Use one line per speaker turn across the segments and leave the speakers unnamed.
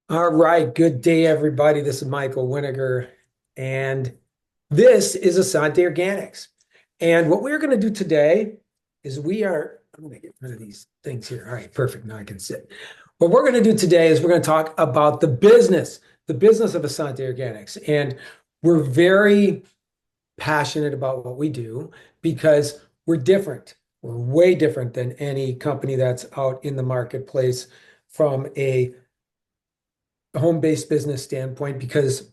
All right, good day, everybody. This is Michael Winiger, and this is Asante Organics. And what we're going to do today is I'm going to get rid of these things here. All right, perfect. Now I can sit. What we're going to do today is we're going to talk about the business of Asante Organics. And we're very passionate about what we do because we're different. We're way different than any company that's out in the marketplace from a home-based business standpoint because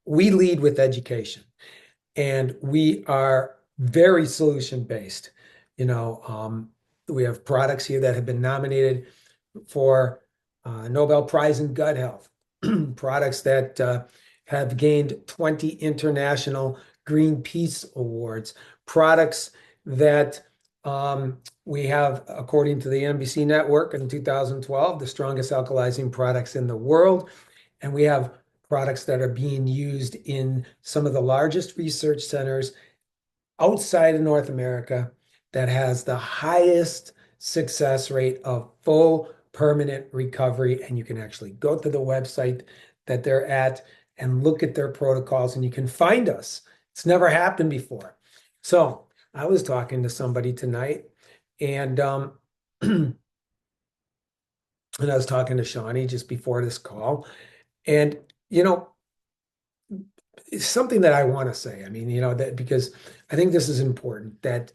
we lead with education and we are very solution-based. We have products here that have been nominated for Nobel Prize in Gut Health, products that have gained 20 international Greenpeace awards, products that we have, according to the NBC network in 2012, the strongest alkalizing products in the world. And we have products that are being used in some of the largest research centers outside of North America that has the highest success rate of full permanent recovery. And you can actually go to the website that they're at and look at their protocols, and you can find us. It's never happened before. So I was talking to somebody tonight, and and I was talking to Shawnee just before this call, and you know, it's something that I want to say. I mean, that because I think this is important that,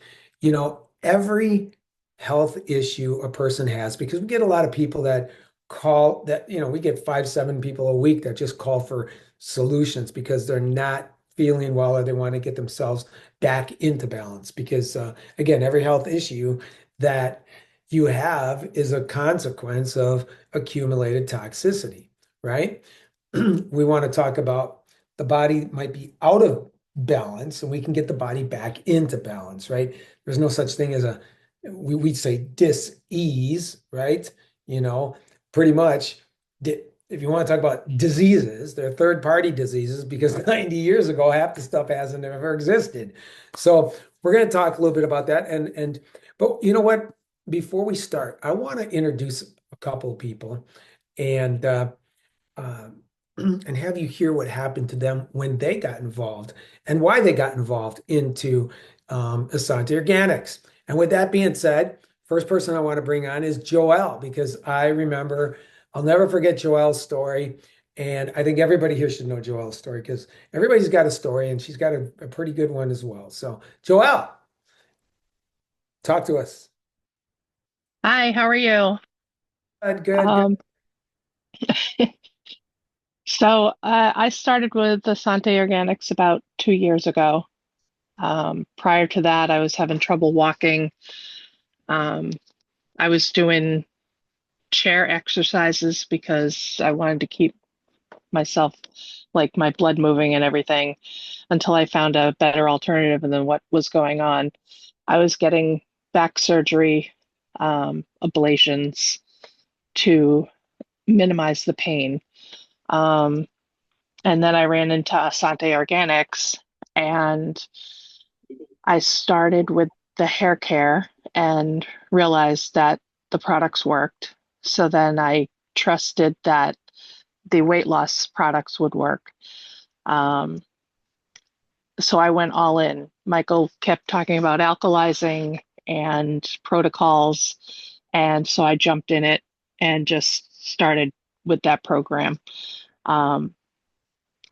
every health issue a person has, because we get a lot of people that call that, we get 5, 7 people a week that just call for solutions because they're not feeling well or they want to get themselves back into balance. Because again, every health issue that you have is a consequence of accumulated toxicity, right? We want to talk about the body might be out of balance and we can get the body back into balance, right? There's no such thing as we'd say dis-ease, right? You know, pretty much if you want to talk about diseases, they're third-party diseases because 90 years ago, half the stuff hasn't ever existed. So we're going to talk a little bit about that. But you know what? Before we start, I want to introduce a couple of people and uh, and have you hear what happened to them when they got involved and why they got involved into Asante Organics. And with that being said, first person I want to bring on is Joelle because I'll never forget Joelle's story. And I think everybody here should know Joelle's story because everybody's got a story and she's got a pretty good one as well. So, Joelle, talk to us.
Hi, how are you?
Good, good, good.
Um, I started with Asante Organics about 2 years ago. Prior to that, I was having trouble walking. Um, I was doing chair exercises because I wanted to keep myself, like my blood moving and everything, until I found a better alternative than what was going on. I was getting back surgery, ablations to minimize the pain. Um, And then I ran into Asante Organics and I started with the hair care and realized that the products worked. So then I trusted that the weight loss products would work. Um, so I went all in. Michael kept talking about alkalizing and protocols. And so I jumped in it and just started with that program. Um,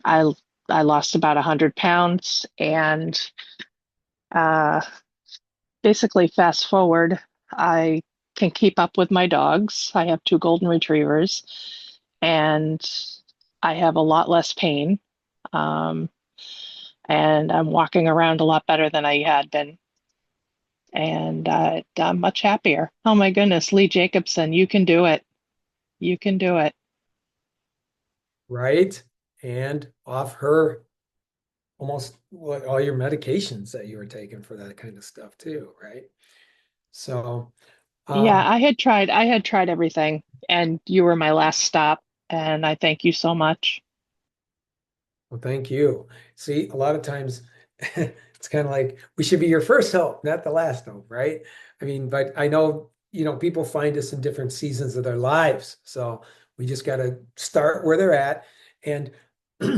I I lost about 100 pounds and uh, basically fast forward, I can keep up with my dogs. I have two golden retrievers and I have a lot less pain. Um, and I'm walking around a lot better than I had been. And I'm much happier. Oh my goodness, Lee Jacobson, you can do it. You can do it.
Right? And off her almost what all your medications that you were taking for that kind of stuff too, right? So,
Yeah,
um,
I had tried everything, and you were my last stop, and I thank you so much.
well, thank you. See, a lot of times it's kind of like we should be your first hope, not the last hope, right? I mean, but I know, people find us in different seasons of their lives. So We just got to start where they're at. And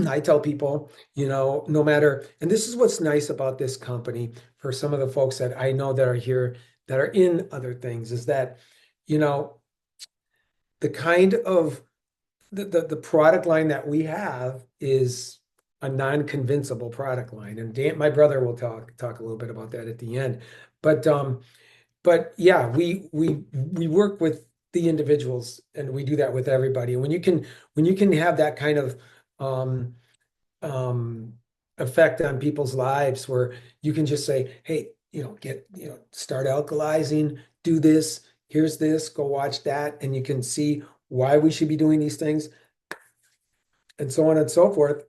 I tell people, no matter, and this is what's nice about this company for some of the folks that I know that are here that are in other things is that, you know, the kind of the product line that we have is a non-convincible product line. And Dan, my brother will talk a little bit about that at the end. But yeah, we work with the individuals and we do that with everybody. And when you can have that kind of um, um, effect on people's lives where you can just say, hey, start alkalizing, do this, here's this, go watch that, and you can see why we should be doing these things, and so on and so forth.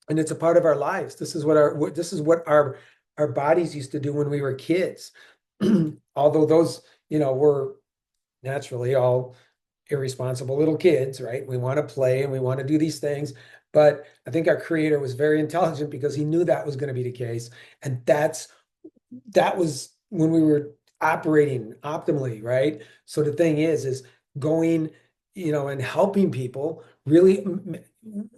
And it's a part of our lives. This is what our bodies used to do when we were kids. Although those, were naturally all irresponsible little kids, right? We want to play and we want to do these things. But I think our creator was very intelligent because he knew that was going to be the case. And that was when we were operating optimally, right? So the thing is going, and helping people really,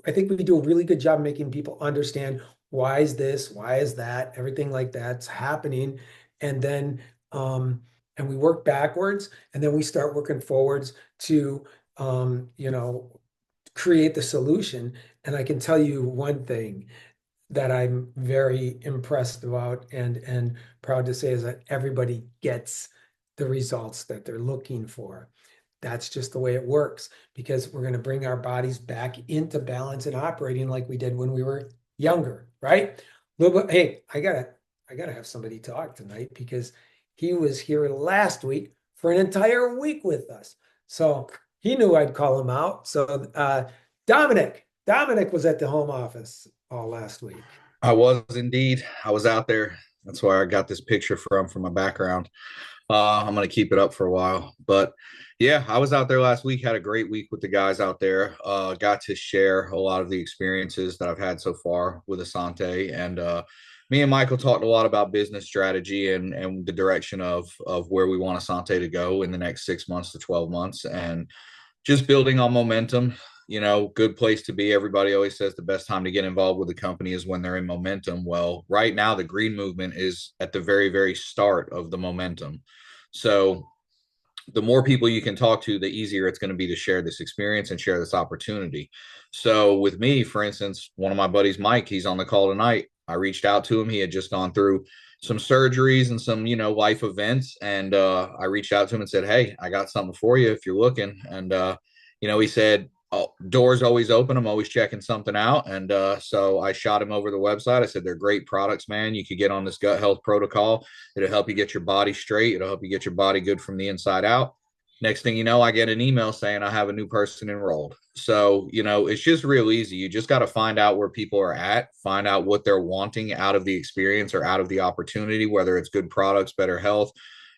I think we do a really good job making people understand why is this, why is that, everything like that's happening. And then, and we work backwards and then we start working forwards to, create the solution. And I can tell you one thing that I'm very impressed about and proud to say is that everybody gets the results that they're looking for. That's just the way it works because we're going to bring our bodies back into balance and operating like we did when we were younger, right? Little bit, hey, I gotta have somebody talk tonight because he was here last week for an entire week with us. So he knew I'd call him out. So Dominic was at the home office all last week.
I was indeed. I was out there. That's where I got this picture from my background. I'm going to keep it up for a while. But yeah, I was out there last week, had a great week with the guys out there. Got to share a lot of the experiences that I've had so far with Asante. And me and Michael talked a lot about business strategy and the direction of where we want Asante to go in the next 6 months to 12 months. And just building on momentum, good place to be. Everybody always says the best time to get involved with the company is when they're in momentum. Well, right now, the green movement is at the very, very start of the momentum. So the more people you can talk to, the easier it's going to be to share this experience and share this opportunity. So with me, for instance, one of my buddies, Mike, he's on the call tonight. I reached out to him. He had just gone through some surgeries and some, life events. And I reached out to him and said, hey, I got something for you if you're looking. And, he said, oh, doors always open. I'm always checking something out. And so I shot him over the website. I said, they're great products, man. You could get on this gut health protocol. It'll help you get your body straight. It'll help you get your body good from the inside out. Next thing you know, I get an email saying I have a new person enrolled. So, it's just real easy. You just got to find out where people are at, find out what they're wanting out of the experience or out of the opportunity, whether it's good products, better health,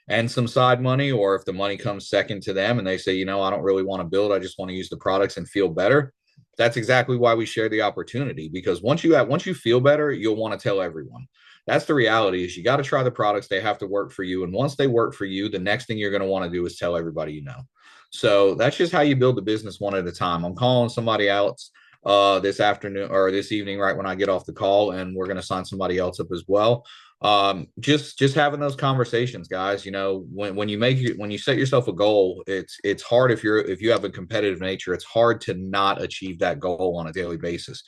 and some side money, or if the money comes second to them and they say, I don't really want to build, I just want to use the products and feel better. That's exactly why we share the opportunity, because once you feel better, you'll want to tell everyone. That's the reality, is you got to try the products. They have to work for you. And once they work for you, the next thing you're going to want to do is tell everybody you know. So that's just how you build the business one at a time. I'm calling somebody else this afternoon or this evening, right when I get off the call, and we're going to sign somebody else up as well. Just having those conversations, guys. When you set yourself a goal, it's hard if you have a competitive nature. It's hard to not achieve that goal on a daily basis.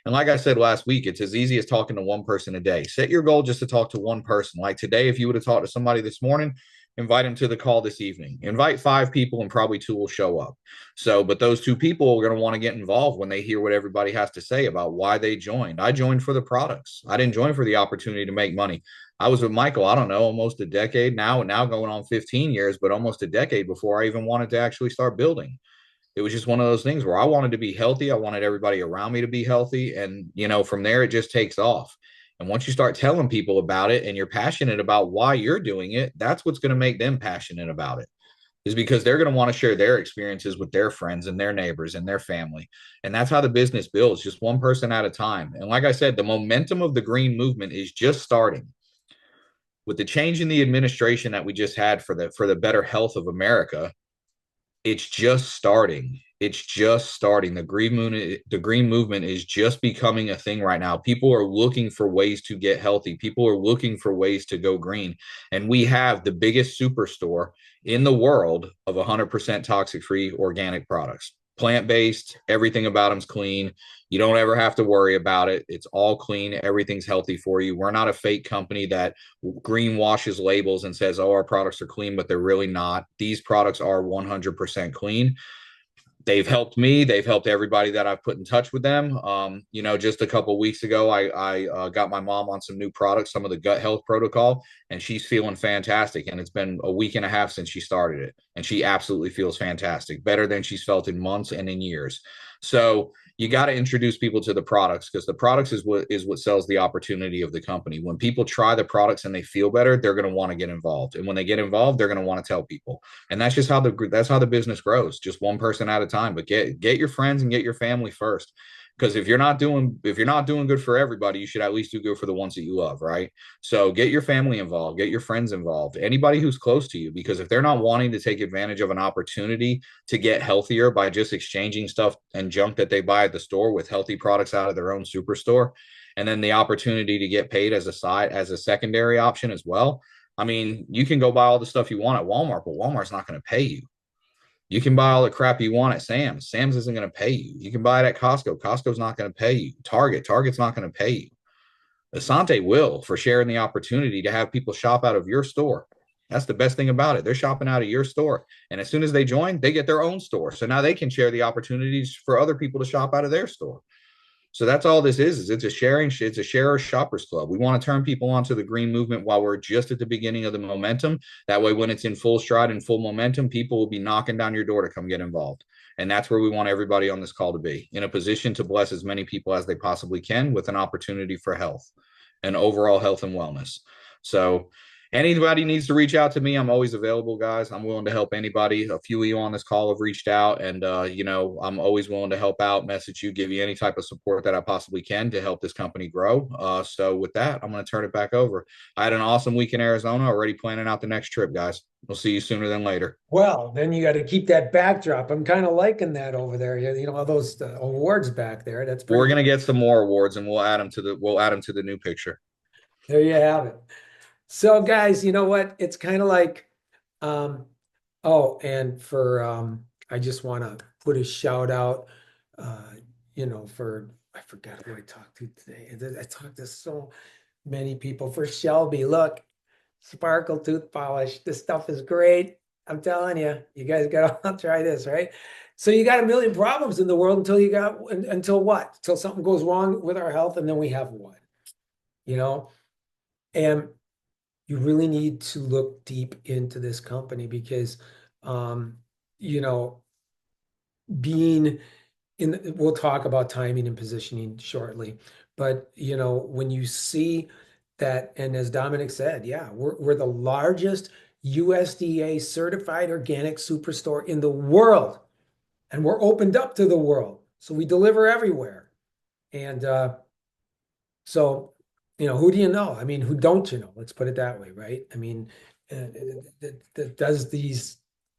And like I said last week, it's as easy as talking to one person a day. Set your goal just to talk to one person. Like today, if you would have talked to somebody this morning, invite them to the call this evening. Invite 5 people and probably 2 will show up. So, but those 2 people are going to want to get involved when they hear what everybody has to say about why they joined. I joined for the products. I didn't join for the opportunity to make money. I was with Michael, I don't know, almost a decade now going on 15 years, but almost a decade before I even wanted to actually start building. It was just one of those things where I wanted to be healthy. I wanted everybody around me to be healthy. And, from there, it just takes off. And once you start telling people about it and you're passionate about why you're doing it, that's what's going to make them passionate about it, is because they're going to want to share their experiences with their friends and their neighbors and their family. And that's how the business builds, just one person at a time. And like I said, the momentum of the green movement is just starting. With the change in the administration that we just had for the better health of America, it's just starting. It's just starting. The green movement is just becoming a thing right now. People are looking for ways to get healthy. People are looking for ways to go green. And we have the biggest superstore in the world of 100% toxic-free organic products. Plant-based, everything about them's clean. You don't ever have to worry about it. It's all clean. Everything's healthy for you. We're not a fake company that green washes labels and says, oh, our products are clean, but they're really not. These products are 100% clean. They've helped me. They've helped everybody that I've put in touch with them. Just a couple of weeks ago, I got my mom on some new products, some of the gut health protocol, and she's feeling fantastic. And it's been a week and a half since she started it, and she absolutely feels fantastic, better than she's felt in months and in years. So you got to introduce people to the products, because the products is what sells the opportunity of the company. When people try the products and they feel better, they're going to want to get involved. And when they get involved, they're going to want to tell people. And that's just how the business grows, just one person at a time. But get your friends and get your family first. Because if you're not doing good for everybody, you should at least do good for the ones that you love, right? So get your family involved, get your friends involved, anybody who's close to you, because if they're not wanting to take advantage of an opportunity to get healthier by just exchanging stuff and junk that they buy at the store with healthy products out of their own superstore, and then the opportunity to get paid as a secondary option as well. I mean, you can go buy all the stuff you want at Walmart, but Walmart's not going to pay you. You can buy all the crap you want at Sam's. Sam's isn't going to pay you. You can buy it at Costco. Costco's not going to pay you. Target's not going to pay you. Asante will, for sharing the opportunity to have people shop out of your store. That's the best thing about it. They're shopping out of your store. And as soon as they join, they get their own store. So now they can share the opportunities for other people to shop out of their store. So that's all this is it's a sharer shoppers club. We want to turn people onto the green movement while we're just at the beginning of the momentum. That way, when it's in full stride and full momentum, people will be knocking down your door to come get involved. And that's where we want everybody on this call to be, in a position to bless as many people as they possibly can with an opportunity for health and overall health and wellness. So anybody needs to reach out to me, I'm always available, guys. I'm willing to help anybody. A few of you on this call have reached out, and I'm always willing to help out, message you, give you any type of support that I possibly can to help this company grow. So with that, I'm going to turn it back over. I had an awesome week in Arizona, already planning out the next trip, guys. We'll see you sooner than later.
Well, then you got to keep that backdrop. I'm kind of liking that over there. All those awards back there. That's
We're
pretty
going to get some more awards, and we'll add them to the new picture.
There you have it. So guys, you know what? It's kind of like, I just want to put a shout out, I forgot who I talked to today. I talked to so many people. For Shelby, look, Sparkle tooth polish. This stuff is great. I'm telling you, you guys got to try this, right? So you got a million problems in the world until what? Until something goes wrong with our health, and then we have one, and you really need to look deep into this company because, we'll talk about timing and positioning shortly, but, when you see that, and as Dominic said, yeah, we're the largest USDA certified organic superstore in the world, and we're opened up to the world. So we deliver everywhere. And who do you know? I mean, who don't you know? Let's put it that way, right? I mean, that does these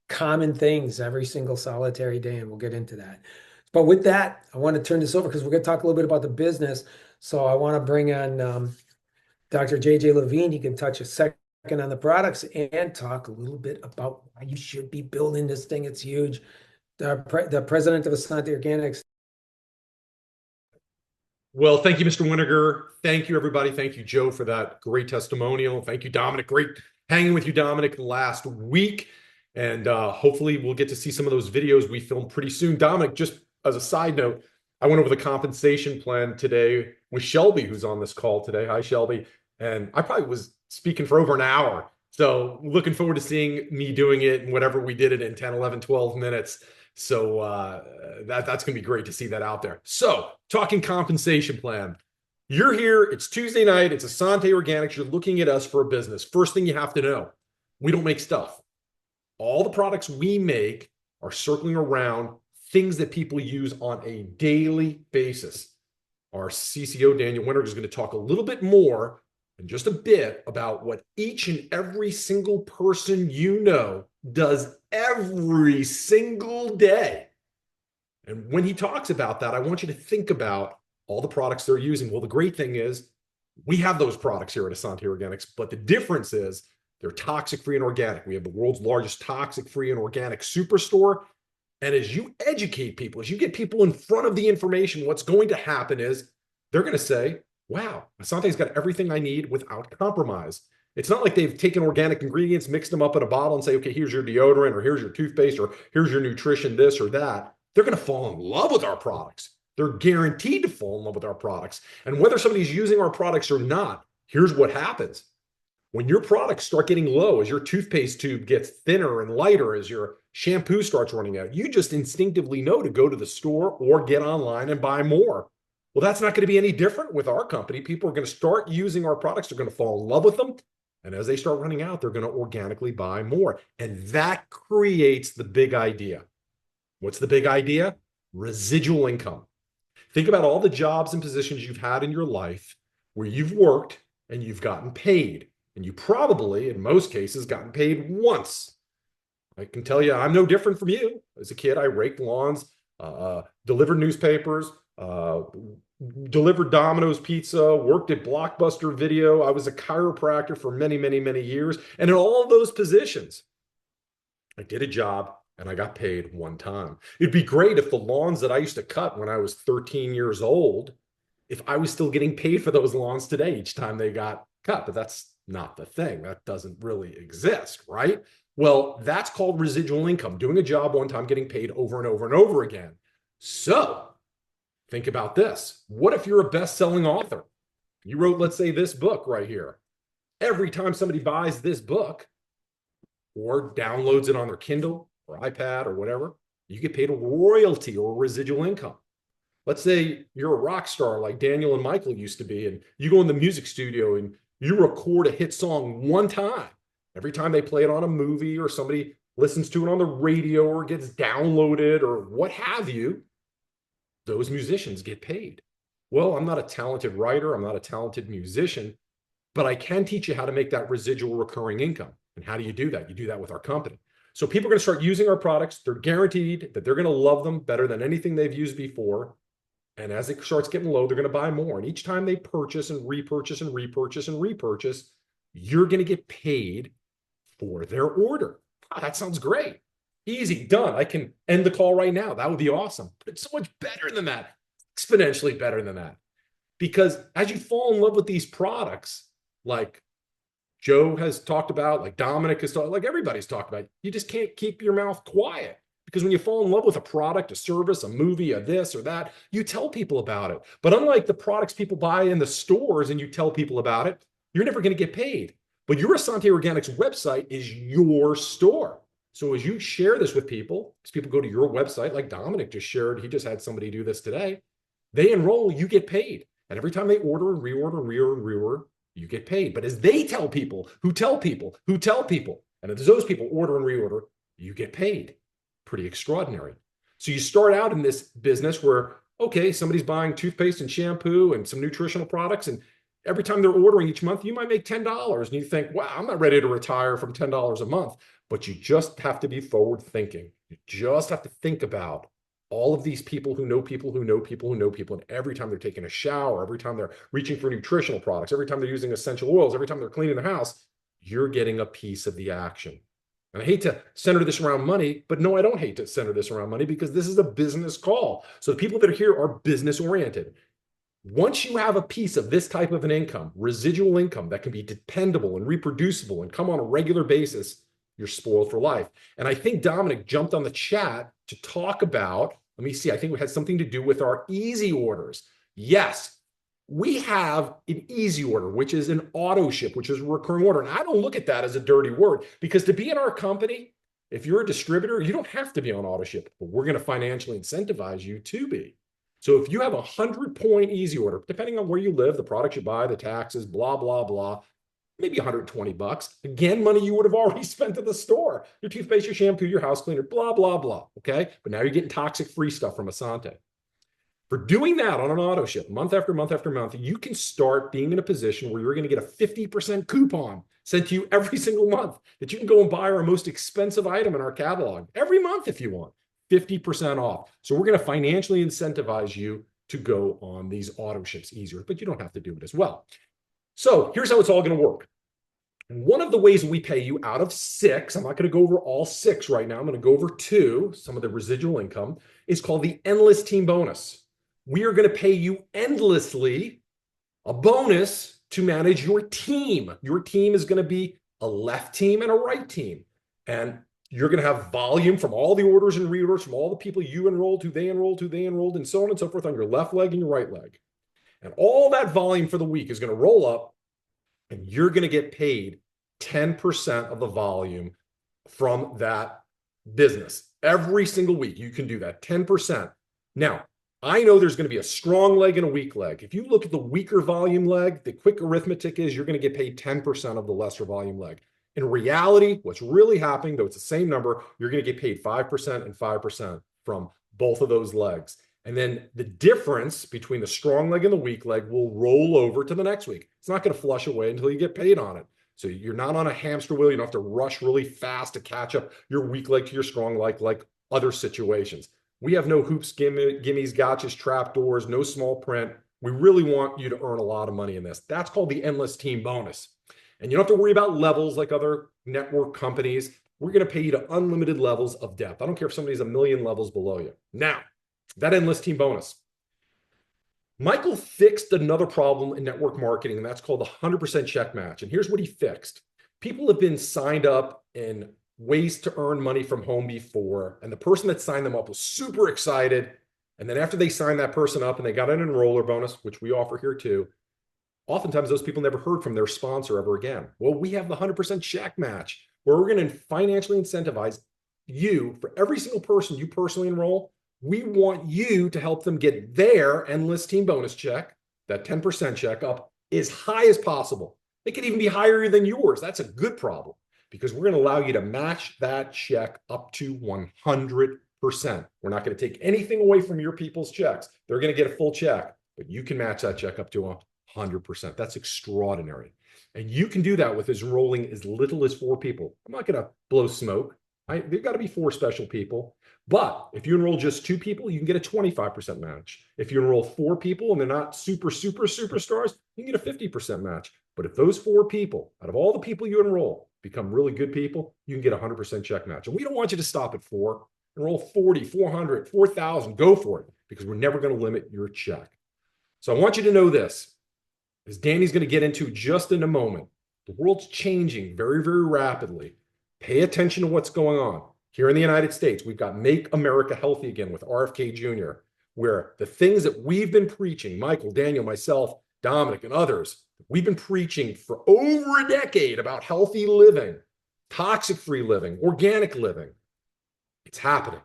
common things every single solitary day, and we'll get into that. But with that, I want to turn this over because we're going to talk a little bit about the business. So I want to bring on Dr. JJ Levine. He can touch a second on the products and talk a little bit about why you should be building this thing. It's huge. The president of Asante Organics.
Well, thank you, Mr. Winiger. Thank you, everybody. Thank you, Joe, for that great testimonial. Thank you, Dominic. Great hanging with you, Dominic, last week. And hopefully we'll get to see some of those videos we filmed pretty soon. Dominic, just as a side note, I went over the compensation plan today with Shelby, who's on this call today. Hi, Shelby. And I probably was speaking for over an hour. So looking forward to seeing me doing it and whatever we did it in 10, 11, 12 minutes. So that's going to be great to see that out there. So talking compensation plan. You're here. It's Tuesday night. It's Asante Organics. You're looking at us for a business. First thing you have to know, we don't make stuff. All the products we make are circling around things that people use on a daily basis. Our CCO, Daniel Winiger, is going to talk a little bit more and just a bit about what each and every single person you know does every single day. And when he talks about that, I want you to think about all the products they're using. Well, the great thing is we have those products here at Asante Organics, but the difference is they're toxic-free and organic. We have the world's largest toxic-free and organic superstore. And as you educate people, as you get people in front of the information, what's going to happen is they're going to say, wow, Asante's got everything I need without compromise. It's not like they've taken organic ingredients, mixed them up in a bottle and say, okay, here's your deodorant, or here's your toothpaste, or here's your nutrition, this or that. They're going to fall in love with our products. They're guaranteed to fall in love with our products. And whether somebody's using our products or not, here's what happens. When your products start getting low, as your toothpaste tube gets thinner and lighter, as your shampoo starts running out, you just instinctively know to go to the store or get online and buy more. Well, that's not going to be any different with our company. People are going to start using our products. They're going to fall in love with them. And as they start running out, they're going to organically buy more. And that creates the big idea. What's the big idea? Residual income. Think about all the jobs and positions you've had in your life where you've worked and you've gotten paid. And you probably, in most cases, gotten paid once. I can tell you, I'm no different from you. As a kid, I raked lawns, delivered newspapers, delivered Domino's pizza, worked at Blockbuster Video. I was a chiropractor for many, many, many years. And in all of those positions, I did a job and I got paid one time. It'd be great if the lawns that I used to cut when I was 13 years old, if I was still getting paid for those lawns today each time they got cut, but that's not the thing. That doesn't really exist, right? Well, that's called residual income, doing a job one time, getting paid over and over and over again. So think about this. What if you're a best-selling author? You wrote, let's say, this book right here. Every time somebody buys this book or downloads it on their Kindle or iPad or whatever, you get paid a royalty or residual income. Let's say you're a rock star like Daniel and Michael used to be, and you go in the music studio and you record a hit song one time. Every time they play it on a movie or somebody listens to it on the radio or gets downloaded or what have you, those musicians get paid. Well, I'm not a talented writer. I'm not a talented musician, but I can teach you how to make that residual recurring income. And how do you do that? You do that with our company. So people are going to start using our products. They're guaranteed that they're going to love them better than anything they've used before. And as it starts getting low, they're going to buy more. And each time they purchase and repurchase and repurchase and repurchase, you're going to get paid for their order. Wow, that sounds great. Easy, done. I can end the call right now. That would be awesome. But it's so much better than that, exponentially better than that. Because as you fall in love with these products, like Joe has talked about, like Dominic has talked, like everybody's talked about, you just can't keep your mouth quiet. Because when you fall in love with a product, a service, a movie, a this or that, you tell people about it. But unlike the products people buy in the stores and you tell people about it, you're never going to get paid. But your Asante Organics website is your store. So as you share this with people, as people go to your website, like Dominic just shared, he just had somebody do this today, they enroll, you get paid. And every time they order and reorder and reorder and reorder, you get paid. But as they tell people, who tell people, who tell people, and as those people order and reorder, you get paid. Pretty extraordinary. So you start out in this business where, okay, somebody's buying toothpaste and shampoo and some nutritional products, and every time they're ordering each month, you might make $10. And you think, wow, I'm not ready to retire from $10 a month. But you just have to be forward thinking. You just have to think about all of these people who know people who know people who know people. And every time they're taking a shower, every time they're reaching for nutritional products, every time they're using essential oils, every time they're cleaning the house, you're getting a piece of the action. And I hate to center this around money, but no, I don't hate to center this around money because this is a business call. So the people that are here are business oriented. Once you have a piece of this type of an income, residual income that can be dependable and reproducible and come on a regular basis, you're spoiled for life. And I think Dominic jumped on the chat to talk about, let me see, I think it had something to do with our easy orders. Yes, we have an easy order, which is an auto ship, which is a recurring order. And I don't look at that as a dirty word because to be in our company, if you're a distributor, you don't have to be on auto ship, but we're going to financially incentivize you to be. So if you have a 100-point easy order, depending on where you live, the products you buy, the taxes, blah, blah, blah, maybe $120. Again, money you would have already spent at the store. Your toothpaste, your shampoo, your house cleaner, blah, blah, blah. Okay. But now you're getting toxic free stuff from Asante. For doing that on an auto ship month after month after month, you can start being in a position where you're going to get a 50% coupon sent to you every single month that you can go and buy our most expensive item in our catalog every month if you want, 50% off. So we're going to financially incentivize you to go on these auto ships easier, but you don't have to do it as well. So here's how it's all going to work. And one of the ways we pay you out of 6, I'm not going to go over all 6 right now. I'm going to go over 2, some of the residual income, is called the Endless Team Bonus. We are going to pay you endlessly a bonus to manage your team. Your team is going to be a left team and a right team. And you're going to have volume from all the orders and reorders from all the people you enrolled, who they enrolled, and so on and so forth on your left leg and your right leg. And all that volume for the week is going to roll up, and you're going to get paid 10% of the volume from that business. Every single week, you can do that, 10%. Now, I know there's going to be a strong leg and a weak leg. If you look at the weaker volume leg, the quick arithmetic is you're going to get paid 10% of the lesser volume leg. In reality, what's really happening, though it's the same number, you're going to get paid 5% and 5% from both of those legs. And then the difference between the strong leg and the weak leg will roll over to the next week. It's not going to flush away until you get paid on it. So you're not on a hamster wheel. You don't have to rush really fast to catch up your weak leg to your strong leg like other situations. We have no hoops, gimmies, gotchas, trapdoors, no small print. We really want you to earn a lot of money in this. That's called the Endless Team Bonus. And you don't have to worry about levels like other network companies. We're going to pay you to unlimited levels of depth. I don't care if somebody's a million levels below you. Now, that Endless Team Bonus. Michael fixed another problem in network marketing, and that's called the 100% check match. And here's what he fixed. People have been signed up in ways to earn money from home before, and the person that signed them up was super excited. And then after they signed that person up and they got an enroller bonus, which we offer here too, oftentimes those people never heard from their sponsor ever again. Well, we have the 100% check match where we're going to financially incentivize you for every single person you personally enroll. We want you to help them get their Endless Team Bonus check, that 10% check, up as high as possible. It could even be higher than yours. That's a good problem because we're going to allow you to match that check up to 100%. We're not going to take anything away from your people's checks. They're going to get a full check, but you can match that check up to 100%. That's extraordinary. And you can do that with enrolling as little as 4 people. I'm not going to blow smoke. There've got to be 4 special people. But if you enroll just 2 people, you can get a 25% match. If you enroll 4 people and they're not superstars, you can get a 50% match. But if those 4 people, out of all the people you enroll, become really good people, you can get a 100% check match. And we don't want you to stop at 4. Enroll 40, 400, 4,000. Go for it because we're never going to limit your check. So I want you to know this, as Danny's going to get into just in a moment. The world's changing very, very rapidly. Pay attention to what's going on. Here in the United States, we've got Make America Healthy Again with RFK Jr., where the things that we've been preaching, Michael, Daniel, myself, Dominic, and others, we've been preaching for over a decade about healthy living, toxic-free living, organic living. It's happening.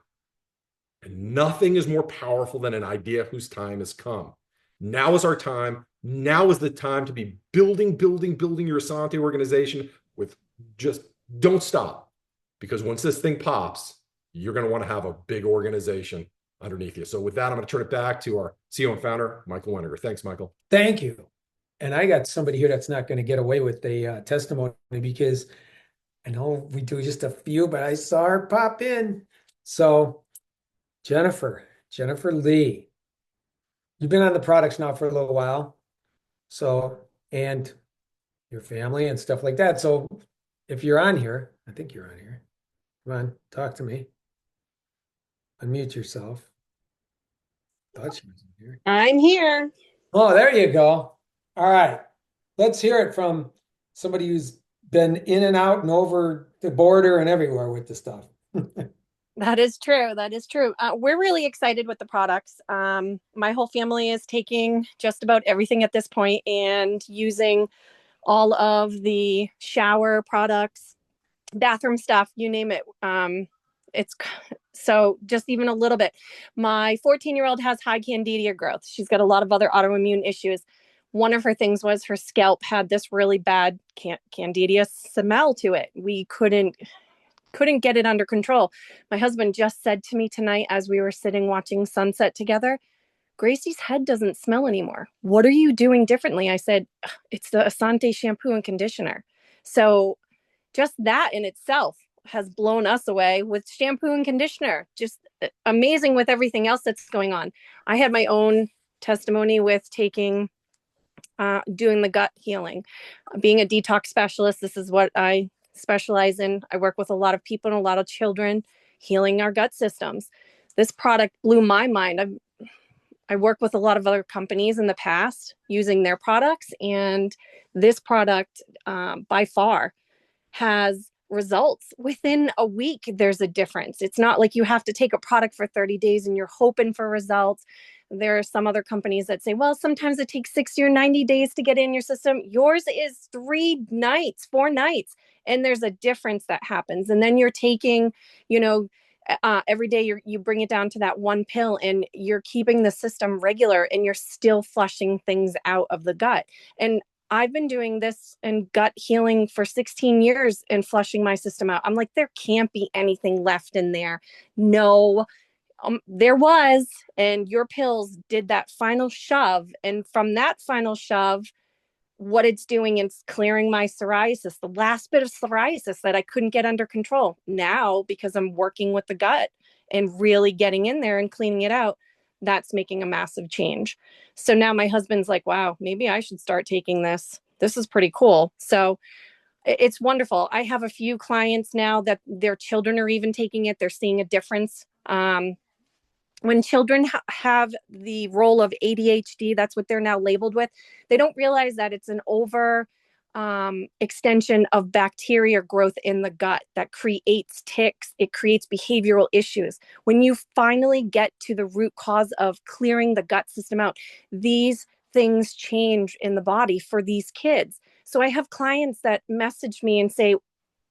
And nothing is more powerful than an idea whose time has come. Now is our time. Now is the time to be building your Asante organization with just don't stop. Because once this thing pops, you're going to want to have a big organization underneath you. So with that, I'm going to turn it back to our CEO and founder, Michael Weniger. Thanks, Michael.
Thank you. And I got somebody here that's not going to get away with a testimony because I know we do just a few, but I saw her pop in. So Jennifer Lee, you've been on the products now for a little while. So, and your family and stuff like that. So if you're on here, I think you're on here. Come on, talk to me. Unmute yourself. Thought she wasn't here.
I'm here.
Oh, there you go. All right. Let's hear it from somebody who's been in and out and over the border and everywhere with the stuff.
That is true. That is true. We're really excited with the products. My whole family is taking just about everything at this point and using all of the shower products, bathroom stuff, you name it. It's so just even a little bit. My 14-year-old has high candida growth. She's got a lot of other autoimmune issues. One of her things was her scalp had this really bad candida smell to it. We couldn't get it under control. My husband just said to me tonight as we were sitting watching sunset together, Gracie's head doesn't smell anymore. What are you doing differently? I said, it's the Asante shampoo and conditioner. So just that in itself has blown us away with shampoo and conditioner. Just amazing with everything else that's going on. I had my own testimony with doing the gut healing. Being a detox specialist, this is what I specialize in. I work with a lot of people and a lot of children healing our gut systems. This product blew my mind. I work with a lot of other companies in the past using their products, and this product by far has results within a week. There's a difference. It's not like you have to take a product for 30 days and you're hoping for results. There are some other companies that say, well, sometimes it takes 60 or 90 days to get in your system. Yours is 3 nights, 4 nights, and there's a difference that happens. And then you're taking, every day you bring it down to that one pill, and you're keeping the system regular, and you're still flushing things out of the gut. And I've been doing this and gut healing for 16 years and flushing my system out. I'm like, there can't be anything left in there. No, there was. And your pills did that final shove. And from that final shove, what it's doing is clearing my psoriasis, the last bit of psoriasis that I couldn't get under control. Now, because I'm working with the gut and really getting in there and cleaning it out, that's making a massive change. So now my husband's like, wow, maybe I should start taking this. This is pretty cool. So it's wonderful. I have a few clients now that their children are even taking it. They're seeing a difference. When children have the role of ADHD, that's what they're now labeled with. They don't realize that it's an over extension of bacteria growth in the gut that creates tics. It creates behavioral issues. When you finally get to the root cause of clearing the gut system out, these things change in the body for these kids. So I have clients that message me and say,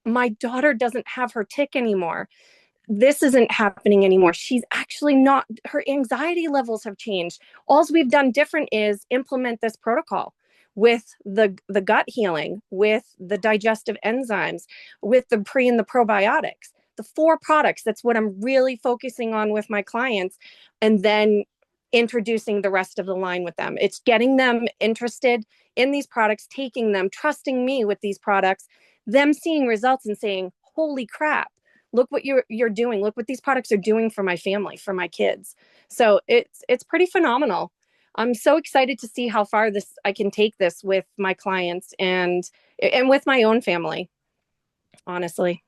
my daughter doesn't have her tic anymore. This isn't happening anymore. She's actually not, her anxiety levels have changed. All we've done different is implement this protocol with the gut healing, with the digestive enzymes, with the pre and the probiotics, the 4 products. That's what I'm really focusing on with my clients. And then introducing the rest of the line with them. It's getting them interested in these products, taking them, trusting me with these products, them seeing results and saying, holy crap, look what you're doing. Look what these products are doing for my family, for my kids. So it's pretty phenomenal. I'm so excited to see how far I can take this with my clients and with my own family, honestly.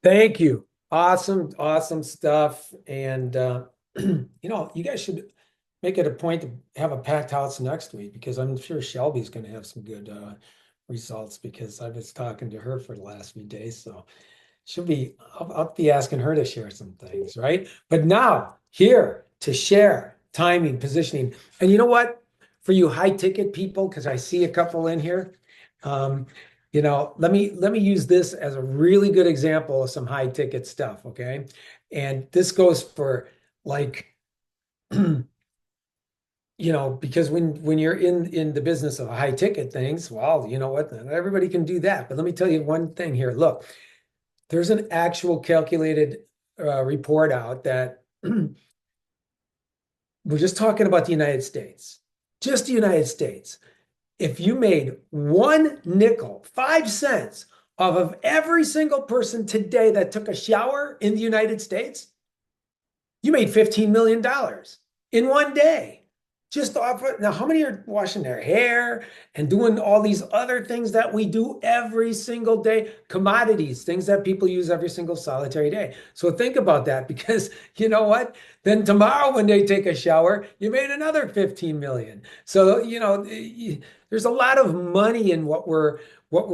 Thank you. Awesome stuff. And you guys should make it a point to have a packed house next week, because I'm sure Shelby's going to have some good results, because I was talking to her for the last few days. So I'll be asking her to share some things, right? But now here to share timing, positioning. And you know what? For you high ticket people, because I see a couple in here, let me use this as a really good example of some high ticket stuff. Okay. And this goes for like, because when you're in the business of high ticket things, well, you know what? Not everybody can do that. But let me tell you one thing here. Look, there's an actual calculated report out that we're just talking about the United States, just the United States. If you made 1 nickel, 5 cents off of every single person today that took a shower in the United States, you made $15 million in one day. Just off it. Now, how many are washing their hair and doing all these other things that we do every single day? Commodities, things that people use every single solitary day. So think about that, because you know what? Then tomorrow when they take a shower, you made another 15 million. So, there's a lot of money in what we're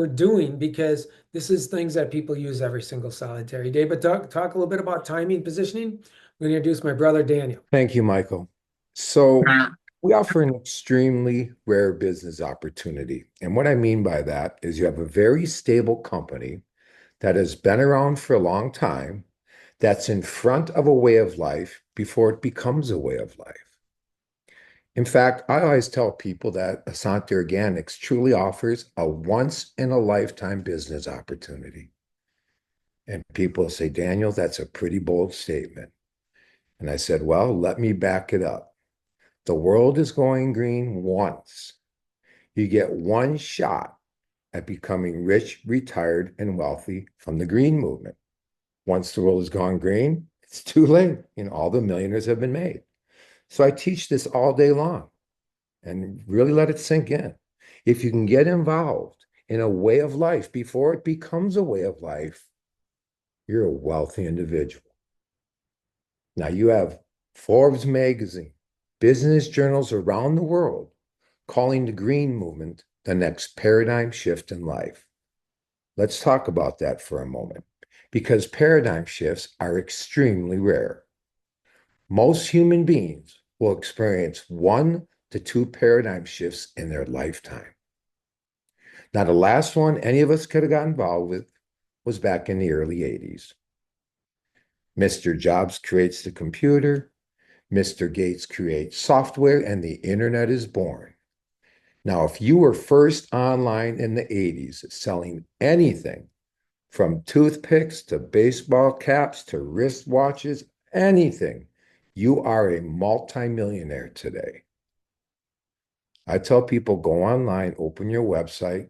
doing, because this is things that people use every single solitary day. But talk a little bit about timing, positioning. I'm going to introduce my brother, Daniel.
Thank you, Michael. So we offer an extremely rare business opportunity. And what I mean by that is you have a very stable company that has been around for a long time, that's in front of a way of life before it becomes a way of life. In fact, I always tell people that Asante Organics truly offers a once-in-a-lifetime business opportunity. And people say, Daniel, that's a pretty bold statement. And I said, well, let me back it up. The world is going green once. You get one shot at becoming rich, retired, and wealthy from the green movement. Once the world has gone green, it's too late. All the millionaires have been made. So I teach this all day long and really let it sink in. If you can get involved in a way of life before it becomes a way of life, you're a wealthy individual. Now you have Forbes magazine, business journals around the world calling the green movement the next paradigm shift in life. Let's talk about that for a moment, because paradigm shifts are extremely rare. Most human beings will experience 1 to 2 paradigm shifts in their lifetime. Now, the last one any of us could have got involved with was back in the early 80s. Mr. Jobs creates the computer, Mr. Gates creates software, and the internet is born. Now, if you were first online in the 80s selling anything from toothpicks to baseball caps to wristwatches, anything, you are a multimillionaire today. I tell people, go online, open your website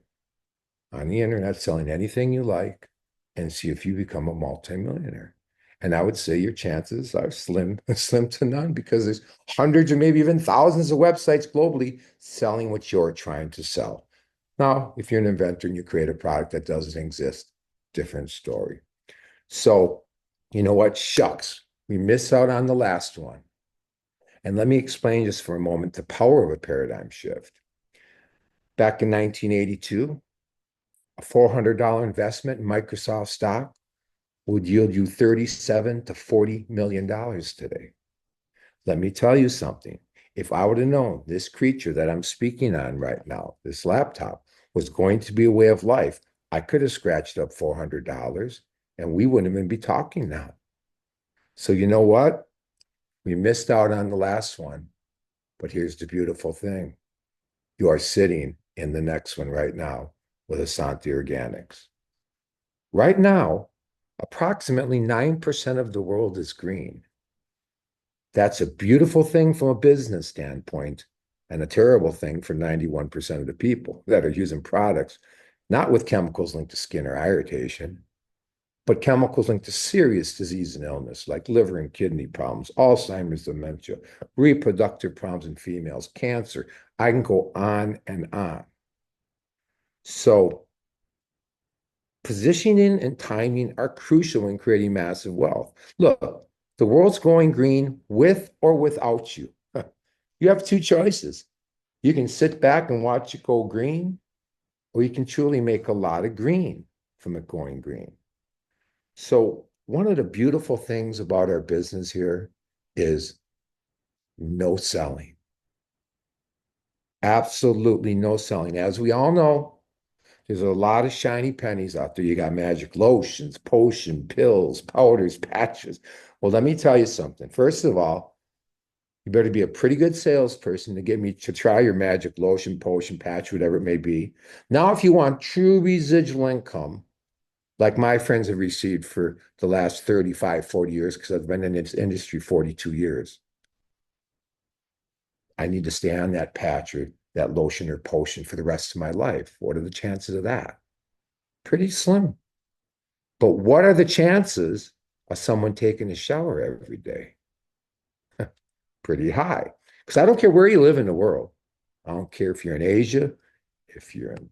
on the internet, selling anything you like, and see if you become a multimillionaire. And I would say your chances are slim to none, because there's hundreds or maybe even thousands of websites globally selling what you're trying to sell. Now, if you're an inventor and you create a product that doesn't exist, different story. So, you know what? Shucks, we miss out on the last one. And let me explain just for a moment the power of a paradigm shift. Back in 1982, a $400 investment in Microsoft stock would yield you $37 to $40 million today. Let me tell you something. If I would have known this creature that I'm speaking on right now, this laptop, was going to be a way of life, I could have scratched up $400 and we wouldn't even be talking now. So you know what? We missed out on the last one, but here's the beautiful thing. You are sitting in the next one right now with Asante Organics. Right now, approximately 9% of the world is green. That's a beautiful thing from a business standpoint, and a terrible thing for 91% of the people that are using products, not with chemicals linked to skin or eye irritation, but chemicals linked to serious disease and illness like liver and kidney problems, Alzheimer's, dementia, reproductive problems in females, cancer. I can go on and on. So positioning and timing are crucial in creating massive wealth. Look, the world's going green with or without you. You have 2 choices. You can sit back and watch it go green, or you can truly make a lot of green from it going green. So one of the beautiful things about our business here is no selling. Absolutely no selling. As we all know, there's a lot of shiny pennies out there. You got magic lotions, potion, pills, powders, patches. Well, let me tell you something. First of all, you better be a pretty good salesperson to get me to try your magic lotion, potion, patch, whatever it may be. Now, if you want true residual income, like my friends have received for the last 35, 40 years, because I've been in this industry 42 years, I need to stay on that patch or that lotion or potion for the rest of my life. What are the chances of that? Pretty slim. But what are the chances of someone taking a shower every day? Pretty high. Because I don't care where you live in the world. I don't care if you're in Asia, if you're in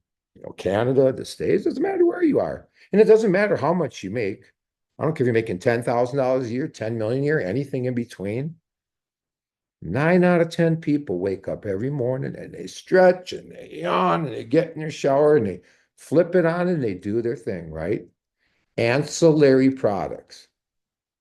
Canada, the States, it doesn't matter where you are. And it doesn't matter how much you make. I don't care if you're making $10,000 a year, 10 million a year, anything in between. 9 out of 10 people wake up every morning and they stretch and they yawn and they get in their shower and they flip it on and they do their thing, right? Ancillary products,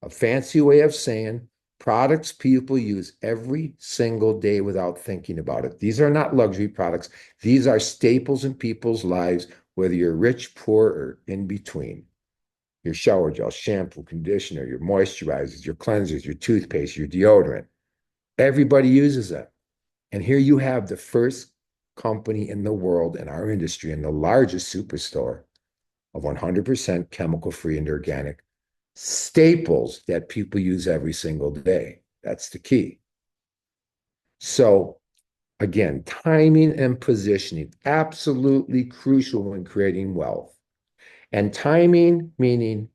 a fancy way of saying products people use every single day without thinking about it. These are not luxury products. These are staples in people's lives, whether you're rich, poor, or in between. Your shower gel, shampoo, conditioner, your moisturizers, your cleansers, your toothpaste, your deodorant. Everybody uses it. And here you have the first company in the world in our industry and the largest superstore of 100% chemical-free and organic staples that people use every single day. That's the key. So again, timing and positioning, absolutely crucial when creating wealth. And timing, meaning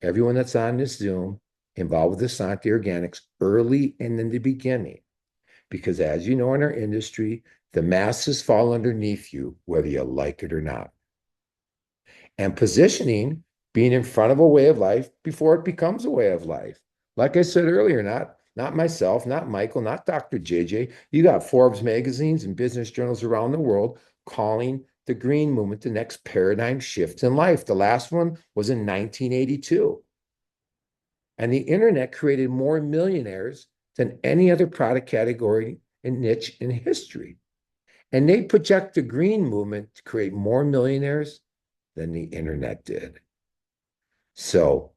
everyone that's on this Zoom involved with Asante Organics early and in the beginning. Because as you know, in our industry, the masses fall underneath you, whether you like it or not. And positioning, being in front of a way of life before it becomes a way of life. Like I said earlier, not myself, not Michael, not Dr. JJ. You got Forbes magazines and business journals around the world calling the green movement the next paradigm shift in life. The last one was in 1982. And the internet created more millionaires than any other product category and niche in history. And they project the green movement to create more millionaires than the internet did. So,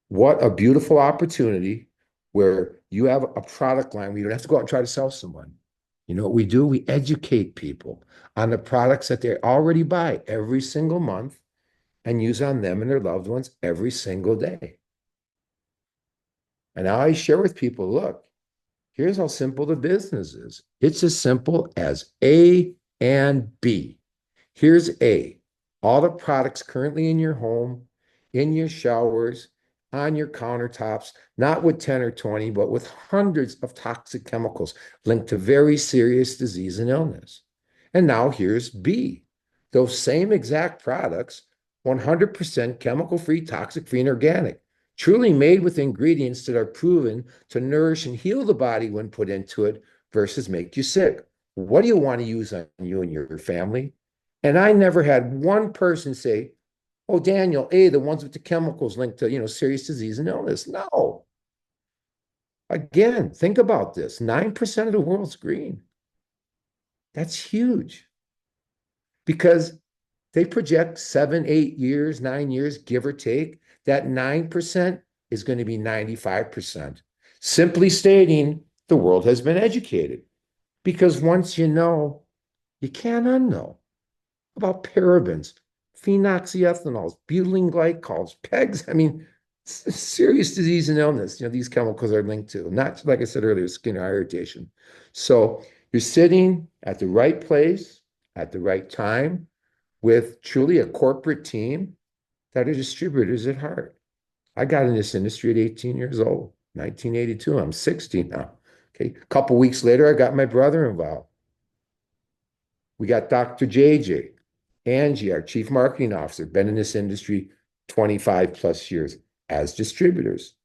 what a beautiful opportunity where you have a product line where you don't have to go out and try to sell someone. You know what we do? We educate people on the products that they already buy every single month and use on them and their loved ones every single day. And I share with people, look, here's how simple the business is. It's as simple as A and B. Here's A, all the products currently in your home, in your showers, on your countertops, not with 10 or 20, but with hundreds of toxic chemicals linked to very serious disease and illness. And now here's B, those same exact products, 100% chemical-free, toxic-free, and organic, truly made with ingredients that are proven to nourish and heal the body when put into it versus make you sick. What do you want to use on you and your family? And I never had one person say, oh, Daniel, the ones with the chemicals linked to, serious disease and illness. No. Again, think about this. 9% of the world's green. That's huge. Because they project 7, 8 years, 9 years, give or take, that 9% is going to be 95%. Simply stating, the world has been educated. Because once you know, you can't unknow about parabens, phenoxyethanols, butylene glycols, PEGs. I mean, serious disease and illness, these chemicals are linked to, not, like I said earlier, skin irritation. So you're sitting at the right place at the right time with truly a corporate team that are distributors at heart. I got in this industry at 18 years old, 1982. I'm 60 now. Okay. A couple weeks later, I got my brother involved. We got Dr. JJ, Angie, our chief marketing officer, been in this industry 25 plus years as distributors.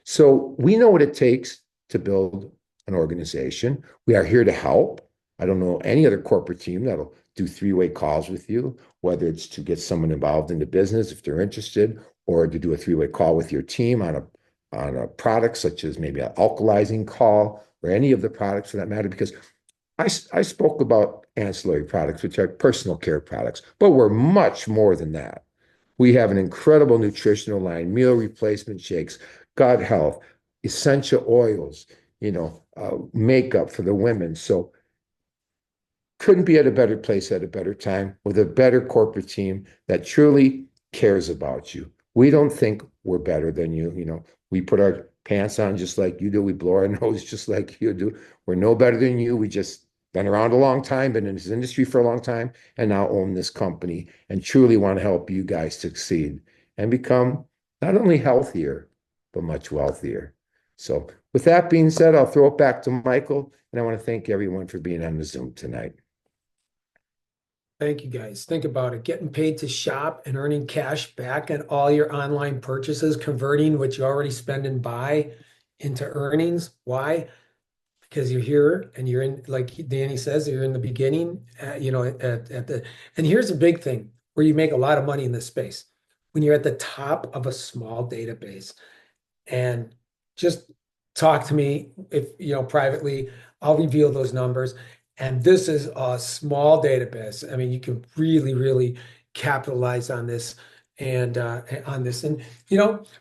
So we know what it takes to build an organization. We are here to help. I don't know any other corporate team that'll do three-way calls with you, whether it's to get someone involved in the business if they're interested, or to do a three-way call with your team on a product such as maybe an alkalizing call or any of the products for that matter, because I spoke about ancillary products, which are personal care products, but we're much more than that. We have an incredible nutritional line, meal replacement shakes, gut health, essential oils, makeup for the women. So couldn't be at a better place at a better time with a better corporate team that truly cares about you. We don't think we're better than you. We put our pants on just like you do. We blow our nose just like you do. We're no better than you. We just been around a long time, been in this industry for a long time, and now own this company and truly want to help you guys succeed and become not only healthier, but much wealthier. So with that being said, I'll throw it back to Michael, and I want to thank everyone for being on the Zoom tonight.
Thank you, guys. Think about it. Getting paid to shop and earning cash back on all your online purchases, converting what you already spend and buy into earnings. Why? Because you're here and you're in, like Danny says, you're in the beginning, and here's a big thing where you make a lot of money in this space when you're at the top of a small database. And just talk to me if, privately, I'll reveal those numbers. And this is a small database. I mean, you can really, really capitalize on this and on this. And,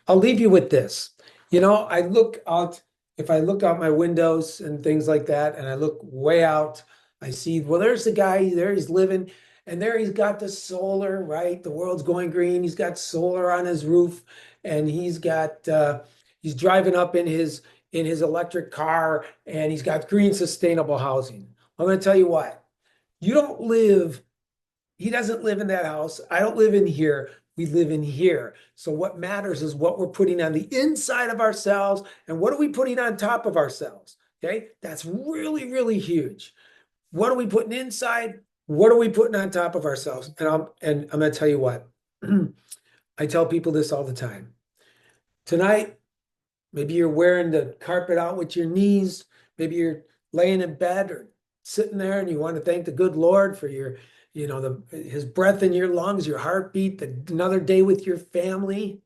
I'll leave you with this. I look out. If I look out my windows and things like that, and I look way out, I see, well, there's the guy, there he's living, and there he's got the solar, right? The world's going green. He's got solar on his roof, and he's driving up in his in his electric car and he's got green sustainable housing. I'm going to tell you what, you don't live, he doesn't live in that house. I don't live in here. We live in here. So what matters is what we're putting on the inside of ourselves and what are we putting on top of ourselves. Okay. That's really, really huge. What are we putting inside? What are we putting on top of ourselves? And I'm going to tell you what, I tell people this all the time. Tonight, maybe you're wearing the carpet out with your knees. Maybe you're laying in bed or sitting there and you want to thank the good Lord for your, his breath in your lungs, your heartbeat, another day with your family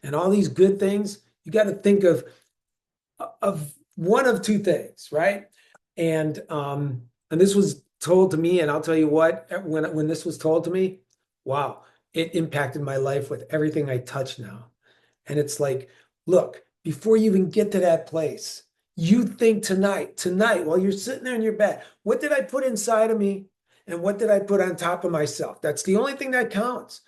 and all these good things. You got to think of one of two things, right? And this was told to me, and I'll tell you what, when this was told to me, wow, it impacted my life with everything I touch now. And it's like, look, before you even get to that place, you think tonight, while you're sitting there in your bed, what did I put inside of me? And what did I put on top of myself? That's the only thing that counts.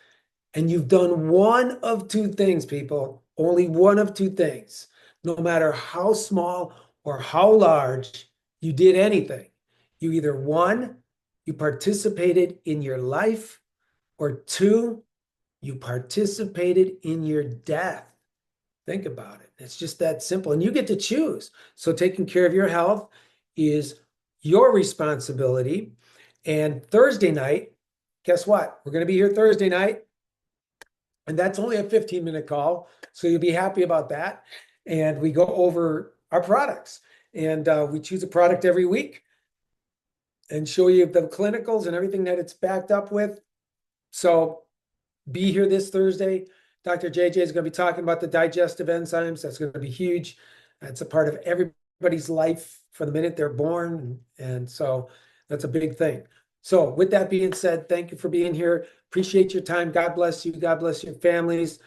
And you've done one of two things, people, only one of two things. No matter how small or how large you did anything, you either one, you participated in your life, or two, you participated in your death. Think about it. It's just that simple. And you get to choose. So taking care of your health is your responsibility. And Thursday night, guess what? We're going to be here Thursday night. And that's only a 15-minute call. So you'll be happy about that. And we go over our products. And we choose a product every week and show you the clinicals and everything that it's backed up with. So be here this Thursday. Dr. JJ is going to be talking about the digestive enzymes. That's going to be huge. That's a part of everybody's life from the minute they're born. And so that's a big thing. So with that being said, thank you for being here. Appreciate your time. God bless you. God bless your families.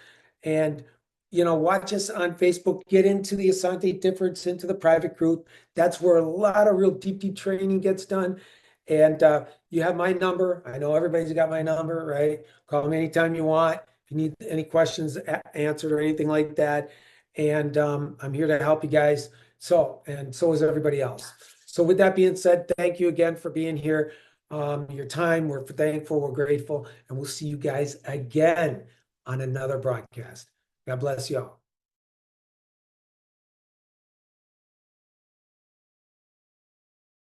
And, watch us on Facebook. Get into the Asante Difference, into the private group. That's where a lot of real deep training gets done. And you have my number. I know everybody's got my number, right? Call me anytime you want. If you need any questions answered or anything like that. And I'm here to help you guys. So is everybody else. So with that being said, thank you again for being here. Your time, we're thankful, we're grateful, and we'll see you guys again on another broadcast. God bless y'all.